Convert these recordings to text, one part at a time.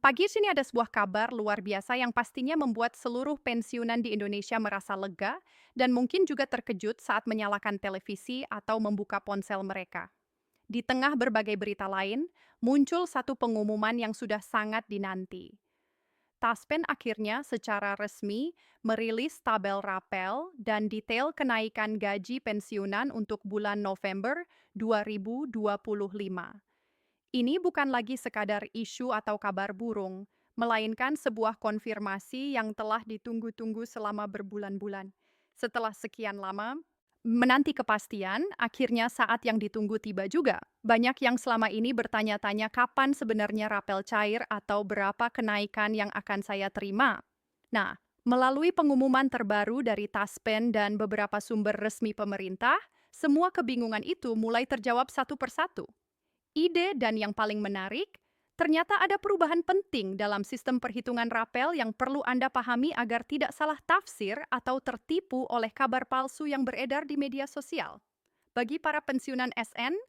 Pagi sini ada sebuah kabar luar biasa yang pastinya membuat seluruh pensiunan di Indonesia merasa lega dan mungkin juga terkejut saat menyalakan televisi atau membuka ponsel mereka. Di tengah berbagai berita lain, muncul satu pengumuman yang sudah sangat dinanti. Taspen akhirnya secara resmi merilis tabel rapel dan detail kenaikan gaji pensiunan untuk bulan November 2025. Ini bukan lagi sekadar isu atau kabar burung, melainkan sebuah konfirmasi yang telah ditunggu-tunggu selama berbulan-bulan. Setelah sekian lama menanti kepastian, akhirnya saat yang ditunggu tiba juga. Banyak yang selama ini bertanya-tanya kapan sebenarnya rapel cair atau berapa kenaikan yang akan saya terima. Nah, melalui pengumuman terbaru dari Taspen dan beberapa sumber resmi pemerintah, semua kebingungan itu mulai terjawab satu persatu. Ide dan yang paling menarik, ternyata ada perubahan penting dalam sistem perhitungan rapel yang perlu Anda pahami agar tidak salah tafsir atau tertipu oleh kabar palsu yang beredar di media sosial. Bagi para pensiunan SN,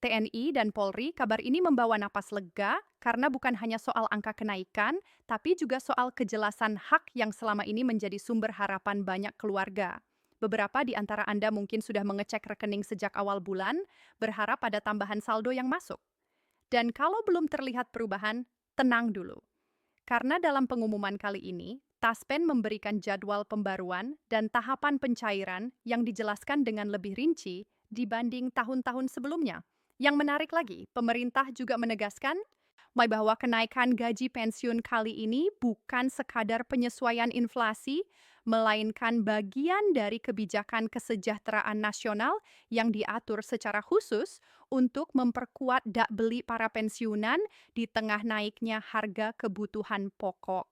TNI, dan Polri, kabar ini membawa napas lega karena bukan hanya soal angka kenaikan, tapi juga soal kejelasan hak yang selama ini menjadi sumber harapan banyak keluarga. Beberapa di antara Anda mungkin sudah mengecek rekening sejak awal bulan, berharap ada tambahan saldo yang masuk. Dan kalau belum terlihat perubahan, tenang dulu. Karena dalam pengumuman kali ini, Taspen memberikan jadwal pembaruan dan tahapan pencairan yang dijelaskan dengan lebih rinci dibanding tahun-tahun sebelumnya. Yang menarik lagi, pemerintah juga menegaskan bahwa kenaikan gaji pensiun kali ini bukan sekadar penyesuaian inflasi, melainkan bagian dari kebijakan kesejahteraan nasional yang diatur secara khusus untuk memperkuat dak beli para pensiunan di tengah naiknya harga kebutuhan pokok.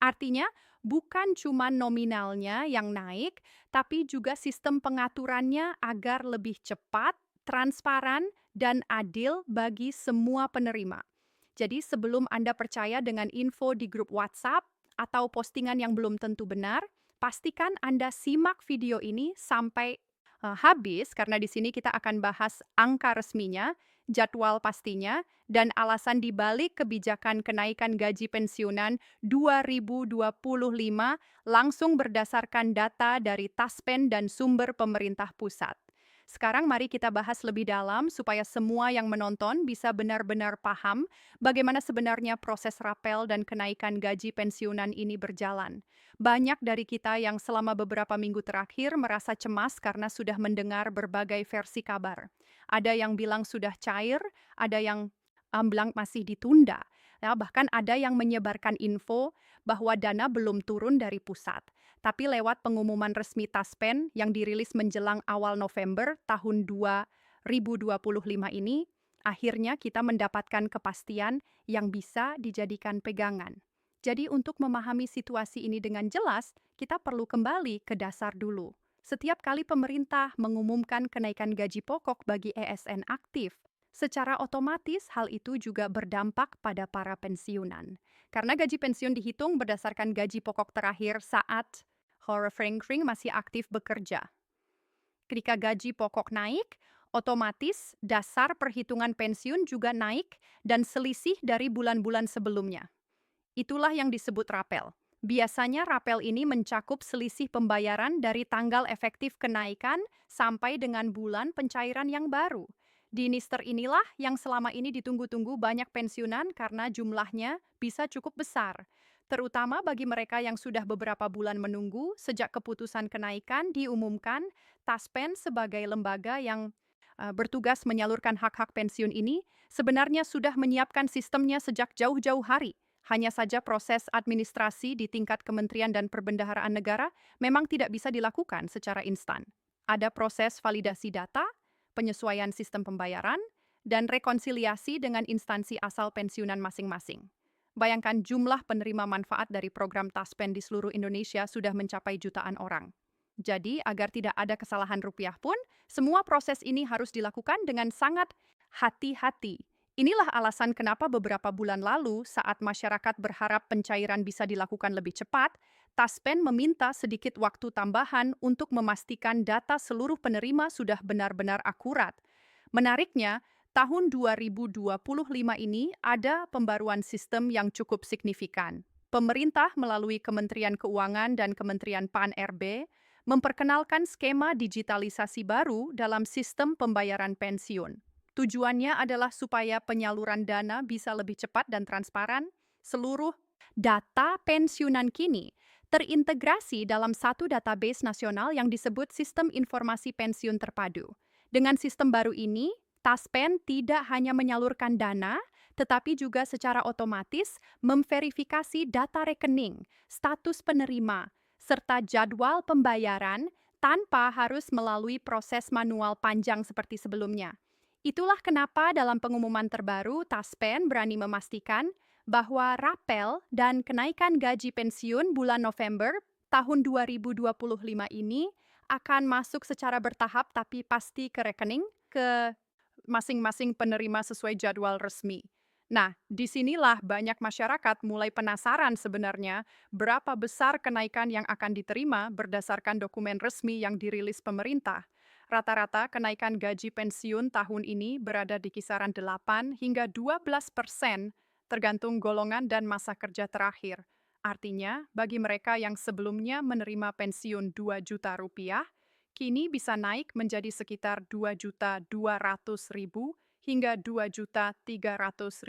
Artinya, bukan cuma nominalnya yang naik, tapi juga sistem pengaturannya agar lebih cepat, transparan, dan adil bagi semua penerima. Jadi sebelum Anda percaya dengan info di grup WhatsApp atau postingan yang belum tentu benar, pastikan Anda simak video ini sampai habis karena di sini kita akan bahas angka resminya, jadwal pastinya, dan alasan dibalik kebijakan kenaikan gaji pensiunan 2025 langsung berdasarkan data dari Taspen dan sumber pemerintah pusat. Sekarang mari kita bahas lebih dalam supaya semua yang menonton bisa benar-benar paham bagaimana sebenarnya proses rapel dan kenaikan gaji pensiunan ini berjalan. Banyak dari kita yang selama beberapa minggu terakhir merasa cemas karena sudah mendengar berbagai versi kabar. Ada yang bilang sudah cair, ada yang bilang masih ditunda. Ya, bahkan ada yang menyebarkan info bahwa dana belum turun dari pusat. Tapi lewat pengumuman resmi Taspen yang dirilis menjelang awal November tahun 2025 ini, akhirnya kita mendapatkan kepastian yang bisa dijadikan pegangan. Jadi untuk memahami situasi ini dengan jelas, kita perlu kembali ke dasar dulu. Setiap kali pemerintah mengumumkan kenaikan gaji pokok bagi ESN aktif, secara otomatis hal itu juga berdampak pada para pensiunan. Karena gaji pensiun dihitung berdasarkan gaji pokok terakhir saat Franklin masih aktif bekerja. Ketika gaji pokok naik, otomatis dasar perhitungan pensiun juga naik dan selisih dari bulan-bulan sebelumnya. Itulah yang disebut rapel. Biasanya rapel ini mencakup selisih pembayaran dari tanggal efektif kenaikan sampai dengan bulan pencairan yang baru. Dinister inilah yang selama ini ditunggu-tunggu banyak pensiunan karena jumlahnya bisa cukup besar. Terutama bagi mereka yang sudah beberapa bulan menunggu sejak keputusan kenaikan diumumkan, Taspen sebagai lembaga yang bertugas menyalurkan hak-hak pensiun ini sebenarnya sudah menyiapkan sistemnya sejak jauh-jauh hari. Hanya saja proses administrasi di tingkat kementerian dan perbendaharaan negara memang tidak bisa dilakukan secara instan. Ada proses validasi data, penyesuaian sistem pembayaran, dan rekonsiliasi dengan instansi asal pensiunan masing-masing. Bayangkan jumlah penerima manfaat dari program Taspen di seluruh Indonesia sudah mencapai jutaan orang. Jadi, agar tidak ada kesalahan rupiah pun, semua proses ini harus dilakukan dengan sangat hati-hati. Inilah alasan kenapa beberapa bulan lalu, saat masyarakat berharap pencairan bisa dilakukan lebih cepat, Taspen meminta sedikit waktu tambahan untuk memastikan data seluruh penerima sudah benar-benar akurat. Menariknya, tahun 2025 ini ada pembaruan sistem yang cukup signifikan. Pemerintah melalui Kementerian Keuangan dan Kementerian PAN-RB memperkenalkan skema digitalisasi baru dalam sistem pembayaran pensiun. Tujuannya adalah supaya penyaluran dana bisa lebih cepat dan transparan. Seluruh data pensiunan kini terintegrasi dalam satu database nasional yang disebut Sistem Informasi Pensiun Terpadu. Dengan sistem baru ini, Taspen tidak hanya menyalurkan dana, tetapi juga secara otomatis memverifikasi data rekening, status penerima, serta jadwal pembayaran tanpa harus melalui proses manual panjang seperti sebelumnya. Itulah kenapa dalam pengumuman terbaru, Taspen berani memastikan bahwa rapel dan kenaikan gaji pensiun bulan November tahun 2025 ini akan masuk secara bertahap tapi pasti ke rekening ke masing-masing penerima sesuai jadwal resmi. Nah, disinilah banyak masyarakat mulai penasaran sebenarnya berapa besar kenaikan yang akan diterima berdasarkan dokumen resmi yang dirilis pemerintah. Rata-rata kenaikan gaji pensiun tahun ini berada di kisaran 8 hingga 12%, tergantung golongan dan masa kerja terakhir. Artinya, bagi mereka yang sebelumnya menerima pensiun 2 juta rupiah, kini bisa naik menjadi sekitar 2.200.000 hingga 2.300.000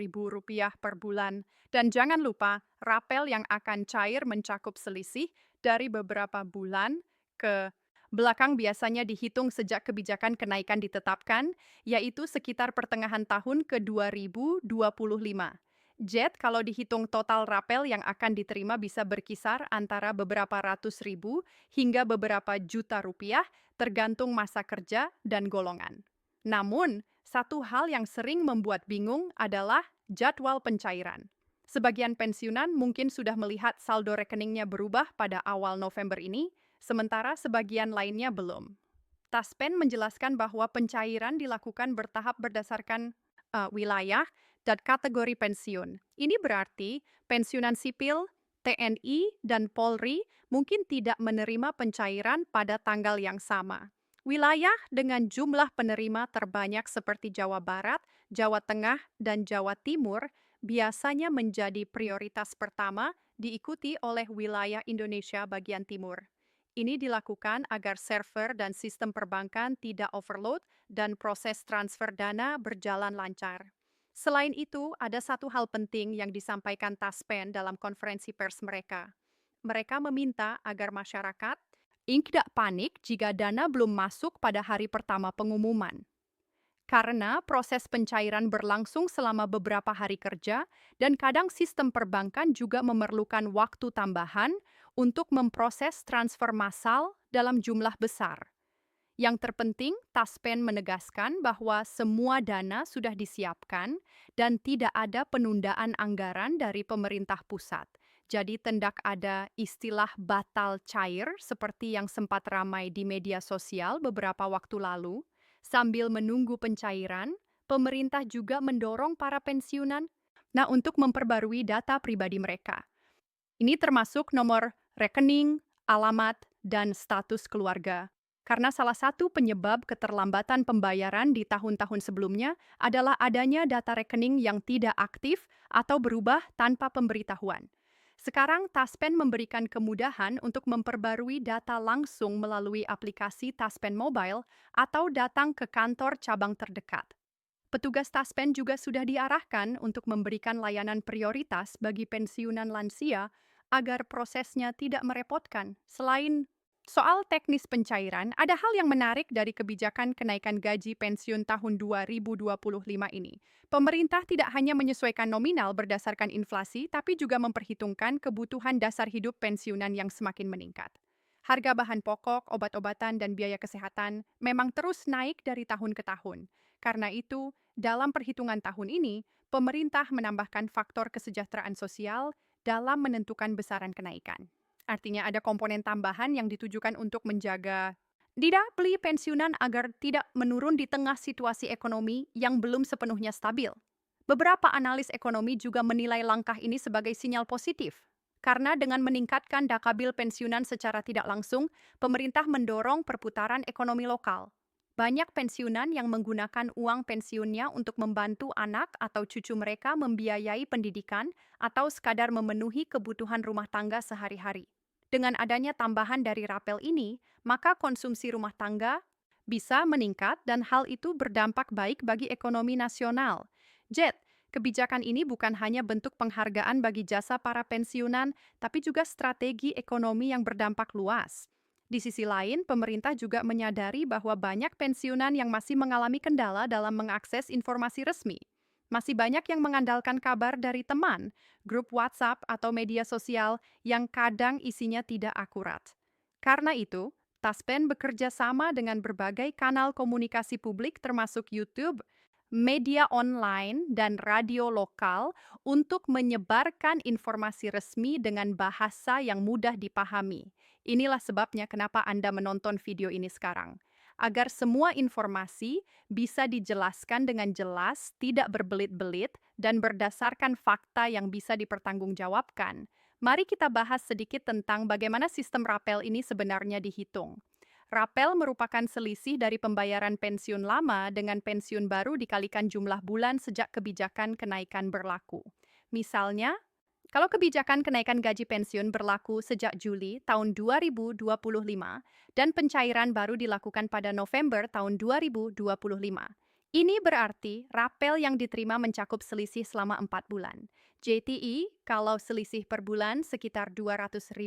rupiah per bulan. Dan jangan lupa, rapel yang akan cair mencakup selisih dari beberapa bulan ke belakang biasanya dihitung sejak kebijakan kenaikan ditetapkan, yaitu sekitar pertengahan tahun ke 2025. JET kalau dihitung total rapel yang akan diterima bisa berkisar antara beberapa ratus ribu hingga beberapa juta rupiah tergantung masa kerja dan golongan. Namun, satu hal yang sering membuat bingung adalah jadwal pencairan. Sebagian pensiunan mungkin sudah melihat saldo rekeningnya berubah pada awal November ini, sementara sebagian lainnya belum. Taspen menjelaskan bahwa pencairan dilakukan bertahap berdasarkan wilayah dan kategori pensiun. Ini berarti pensiunan sipil, TNI, dan Polri mungkin tidak menerima pencairan pada tanggal yang sama. Wilayah dengan jumlah penerima terbanyak seperti Jawa Barat, Jawa Tengah, dan Jawa Timur biasanya menjadi prioritas pertama diikuti oleh wilayah Indonesia bagian timur. Ini dilakukan agar server dan sistem perbankan tidak overload dan proses transfer dana berjalan lancar. Selain itu, ada satu hal penting yang disampaikan Taspen dalam konferensi pers mereka. Mereka meminta agar masyarakat tidak panik jika dana belum masuk pada hari pertama pengumuman. Karena proses pencairan berlangsung selama beberapa hari kerja dan kadang sistem perbankan juga memerlukan waktu tambahan untuk memproses transfer massal dalam jumlah besar. Yang terpenting, Taspen menegaskan bahwa semua dana sudah disiapkan dan tidak ada penundaan anggaran dari pemerintah pusat. Jadi tidak ada istilah batal cair seperti yang sempat ramai di media sosial beberapa waktu lalu. Sambil menunggu pencairan, pemerintah juga mendorong para pensiunan untuk memperbarui data pribadi mereka. Ini termasuk nomor rekening, alamat, dan status keluarga. Karena salah satu penyebab keterlambatan pembayaran di tahun-tahun sebelumnya adalah adanya data rekening yang tidak aktif atau berubah tanpa pemberitahuan. Sekarang Taspen memberikan kemudahan untuk memperbarui data langsung melalui aplikasi Taspen Mobile atau datang ke kantor cabang terdekat. Petugas Taspen juga sudah diarahkan untuk memberikan layanan prioritas bagi pensiunan lansia agar prosesnya tidak merepotkan. Selain soal teknis pencairan, ada hal yang menarik dari kebijakan kenaikan gaji pensiun tahun 2025 ini. Pemerintah tidak hanya menyesuaikan nominal berdasarkan inflasi, tapi juga memperhitungkan kebutuhan dasar hidup pensiunan yang semakin meningkat. Harga bahan pokok, obat-obatan, dan biaya kesehatan memang terus naik dari tahun ke tahun. Karena itu, dalam perhitungan tahun ini, pemerintah menambahkan faktor kesejahteraan sosial dalam menentukan besaran kenaikan. Artinya ada komponen tambahan yang ditujukan untuk menjaga daya beli pensiunan agar tidak menurun di tengah situasi ekonomi yang belum sepenuhnya stabil. Beberapa analis ekonomi juga menilai langkah ini sebagai sinyal positif. Karena dengan meningkatkan dakabil pensiunan secara tidak langsung, pemerintah mendorong perputaran ekonomi lokal. Banyak pensiunan yang menggunakan uang pensiunnya untuk membantu anak atau cucu mereka membiayai pendidikan atau sekadar memenuhi kebutuhan rumah tangga sehari-hari. Dengan adanya tambahan dari rapel ini, maka konsumsi rumah tangga bisa meningkat dan hal itu berdampak baik bagi ekonomi nasional. Jet, kebijakan ini bukan hanya bentuk penghargaan bagi jasa para pensiunan, tapi juga strategi ekonomi yang berdampak luas. Di sisi lain, pemerintah juga menyadari bahwa banyak pensiunan yang masih mengalami kendala dalam mengakses informasi resmi. Masih banyak yang mengandalkan kabar dari teman, grup WhatsApp, atau media sosial yang kadang isinya tidak akurat. Karena itu, Taspen bekerja sama dengan berbagai kanal komunikasi publik termasuk YouTube, media online, dan radio lokal untuk menyebarkan informasi resmi dengan bahasa yang mudah dipahami. Inilah sebabnya kenapa Anda menonton video ini sekarang. Agar semua informasi bisa dijelaskan dengan jelas, tidak berbelit-belit, dan berdasarkan fakta yang bisa dipertanggungjawabkan. Mari kita bahas sedikit tentang bagaimana sistem rapel ini sebenarnya dihitung. Rapel merupakan selisih dari pembayaran pensiun lama dengan pensiun baru dikalikan jumlah bulan sejak kebijakan kenaikan berlaku. Misalnya, kalau kebijakan kenaikan gaji pensiun berlaku sejak Juli tahun 2025 dan pencairan baru dilakukan pada November tahun 2025. Ini berarti rapel yang diterima mencakup selisih selama 4 bulan. JTI, kalau selisih per bulan sekitar Rp200.000,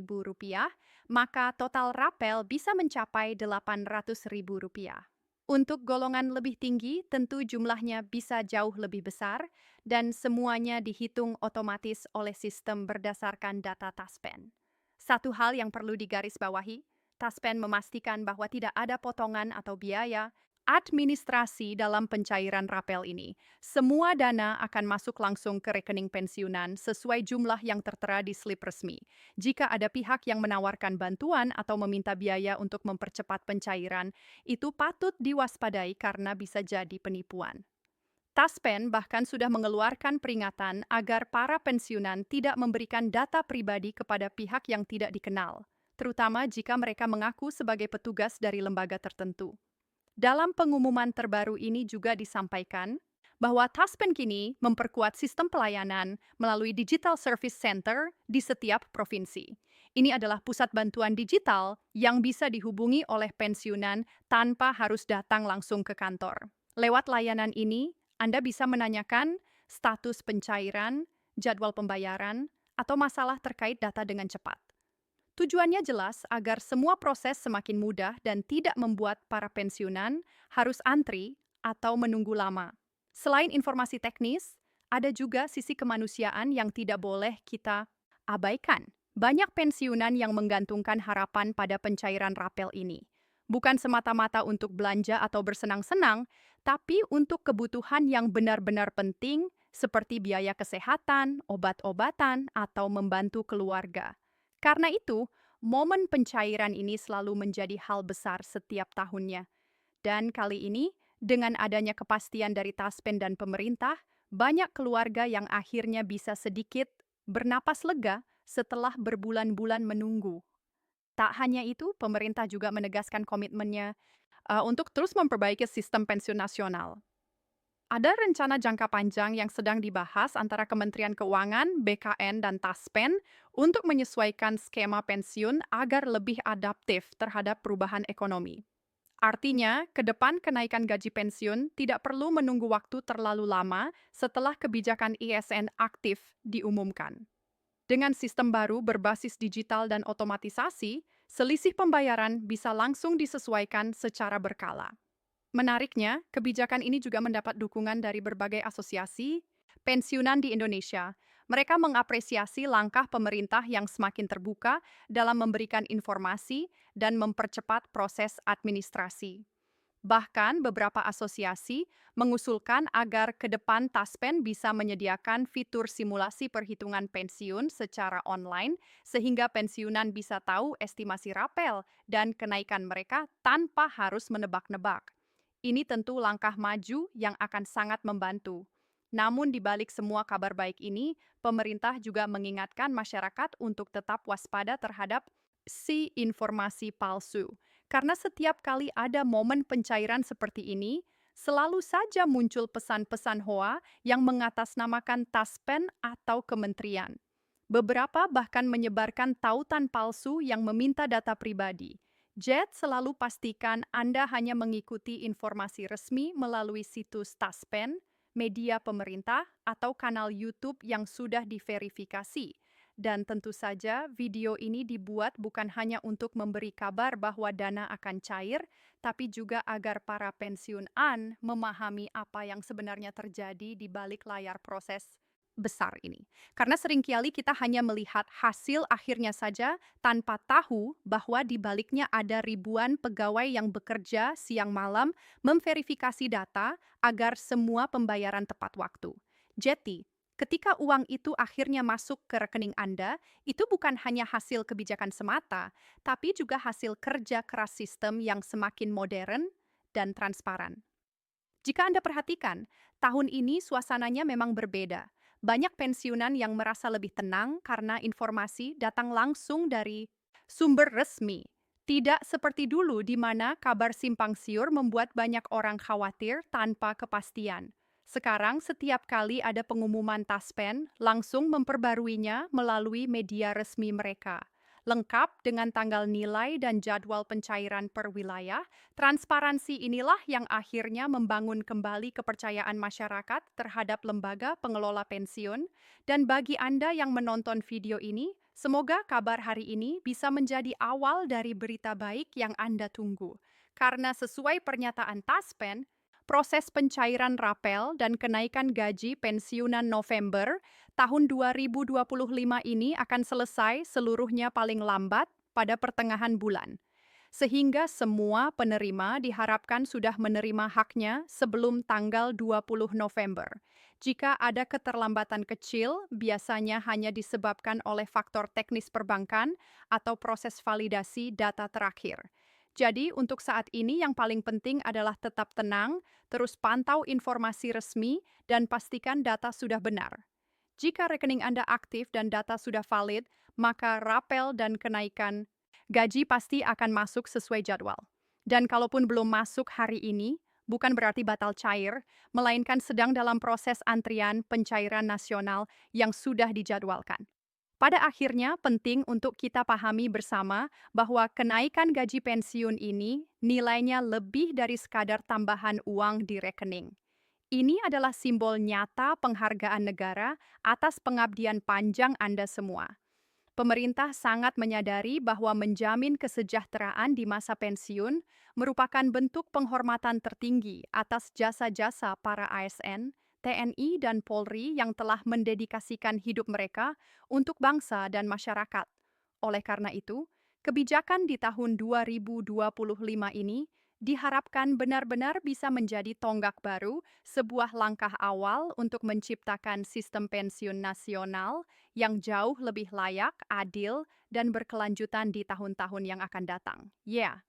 maka total rapel bisa mencapai Rp800.000. Untuk golongan lebih tinggi, tentu jumlahnya bisa jauh lebih besar, dan semuanya dihitung otomatis oleh sistem berdasarkan data Taspen. Satu hal yang perlu digarisbawahi, Taspen memastikan bahwa tidak ada potongan atau biaya administrasi dalam pencairan rapel ini. Semua dana akan masuk langsung ke rekening pensiunan sesuai jumlah yang tertera di slip resmi. Jika ada pihak yang menawarkan bantuan atau meminta biaya untuk mempercepat pencairan, itu patut diwaspadai karena bisa jadi penipuan. Taspen bahkan sudah mengeluarkan peringatan agar para pensiunan tidak memberikan data pribadi kepada pihak yang tidak dikenal, terutama jika mereka mengaku sebagai petugas dari lembaga tertentu. Dalam pengumuman terbaru ini juga disampaikan bahwa Taspen kini memperkuat sistem pelayanan melalui Digital Service Center di setiap provinsi. Ini adalah pusat bantuan digital yang bisa dihubungi oleh pensiunan tanpa harus datang langsung ke kantor. Lewat layanan ini, Anda bisa menanyakan status pencairan, jadwal pembayaran, atau masalah terkait data dengan cepat. Tujuannya jelas agar semua proses semakin mudah dan tidak membuat para pensiunan harus antri atau menunggu lama. Selain informasi teknis, ada juga sisi kemanusiaan yang tidak boleh kita abaikan. Banyak pensiunan yang menggantungkan harapan pada pencairan rapel ini. Bukan semata-mata untuk belanja atau bersenang-senang, tapi untuk kebutuhan yang benar-benar penting seperti biaya kesehatan, obat-obatan, atau membantu keluarga. Karena itu, momen pencairan ini selalu menjadi hal besar setiap tahunnya. Dan kali ini, dengan adanya kepastian dari Taspen dan pemerintah, banyak keluarga yang akhirnya bisa sedikit bernapas lega setelah berbulan-bulan menunggu. Tak hanya itu, pemerintah juga menegaskan komitmennya untuk terus memperbaiki sistem pensiun nasional. Ada rencana jangka panjang yang sedang dibahas antara Kementerian Keuangan, BKN, dan Taspen untuk menyesuaikan skema pensiun agar lebih adaptif terhadap perubahan ekonomi. Artinya, ke depan kenaikan gaji pensiun tidak perlu menunggu waktu terlalu lama setelah kebijakan ISN aktif diumumkan. Dengan sistem baru berbasis digital dan otomatisasi, selisih pembayaran bisa langsung disesuaikan secara berkala. Menariknya, kebijakan ini juga mendapat dukungan dari berbagai asosiasi pensiunan di Indonesia. Mereka mengapresiasi langkah pemerintah yang semakin terbuka dalam memberikan informasi dan mempercepat proses administrasi. Bahkan beberapa asosiasi mengusulkan agar ke depan Taspen bisa menyediakan fitur simulasi perhitungan pensiun secara online sehingga pensiunan bisa tahu estimasi rapel dan kenaikan mereka tanpa harus menebak-nebak. Ini tentu langkah maju yang akan sangat membantu. Namun di balik semua kabar baik ini, pemerintah juga mengingatkan masyarakat untuk tetap waspada terhadap si informasi palsu. Karena setiap kali ada momen pencairan seperti ini, selalu saja muncul pesan-pesan hoa yang mengatasnamakan taspen atau kementerian. Beberapa bahkan menyebarkan tautan palsu yang meminta data pribadi. JET selalu pastikan Anda hanya mengikuti informasi resmi melalui situs Taspen, media pemerintah, atau kanal YouTube yang sudah diverifikasi. Dan tentu saja video ini dibuat bukan hanya untuk memberi kabar bahwa dana akan cair, tapi juga agar para pensiunan memahami apa yang sebenarnya terjadi di balik layar proses besar ini. Karena seringkali kita hanya melihat hasil akhirnya saja tanpa tahu bahwa di baliknya ada ribuan pegawai yang bekerja siang malam memverifikasi data agar semua pembayaran tepat waktu. Jadi, ketika uang itu akhirnya masuk ke rekening Anda, itu bukan hanya hasil kebijakan semata, tapi juga hasil kerja keras sistem yang semakin modern dan transparan. Jika Anda perhatikan, tahun ini suasananya memang berbeda. Banyak pensiunan yang merasa lebih tenang karena informasi datang langsung dari sumber resmi. Tidak seperti dulu di mana kabar simpang siur membuat banyak orang khawatir tanpa kepastian. Sekarang setiap kali ada pengumuman Taspen, langsung memperbaruinya melalui media resmi mereka. Lengkap dengan tanggal nilai dan jadwal pencairan per wilayah, transparansi inilah yang akhirnya membangun kembali kepercayaan masyarakat terhadap lembaga pengelola pensiun. Dan bagi Anda yang menonton video ini, semoga kabar hari ini bisa menjadi awal dari berita baik yang Anda tunggu. Karena sesuai pernyataan Taspen, proses pencairan rapel dan kenaikan gaji pensiunan November tahun 2025 ini akan selesai seluruhnya paling lambat pada pertengahan bulan. Sehingga semua penerima diharapkan sudah menerima haknya sebelum tanggal 20 November. Jika ada keterlambatan kecil, biasanya hanya disebabkan oleh faktor teknis perbankan atau proses validasi data terakhir. Jadi, untuk saat ini yang paling penting adalah tetap tenang, terus pantau informasi resmi, dan pastikan data sudah benar. Jika rekening Anda aktif dan data sudah valid, maka rapel dan kenaikan gaji pasti akan masuk sesuai jadwal. Dan kalaupun belum masuk hari ini, bukan berarti batal cair, melainkan sedang dalam proses antrian pencairan nasional yang sudah dijadwalkan. Pada akhirnya, penting untuk kita pahami bersama bahwa kenaikan gaji pensiun ini nilainya lebih dari sekadar tambahan uang di rekening. Ini adalah simbol nyata penghargaan negara atas pengabdian panjang Anda semua. Pemerintah sangat menyadari bahwa menjamin kesejahteraan di masa pensiun merupakan bentuk penghormatan tertinggi atas jasa-jasa para ASN, TNI, dan Polri yang telah mendedikasikan hidup mereka untuk bangsa dan masyarakat. Oleh karena itu, kebijakan di tahun 2025 ini diharapkan benar-benar bisa menjadi tonggak baru, sebuah langkah awal untuk menciptakan sistem pensiun nasional yang jauh lebih layak, adil, dan berkelanjutan di tahun-tahun yang akan datang. Ya,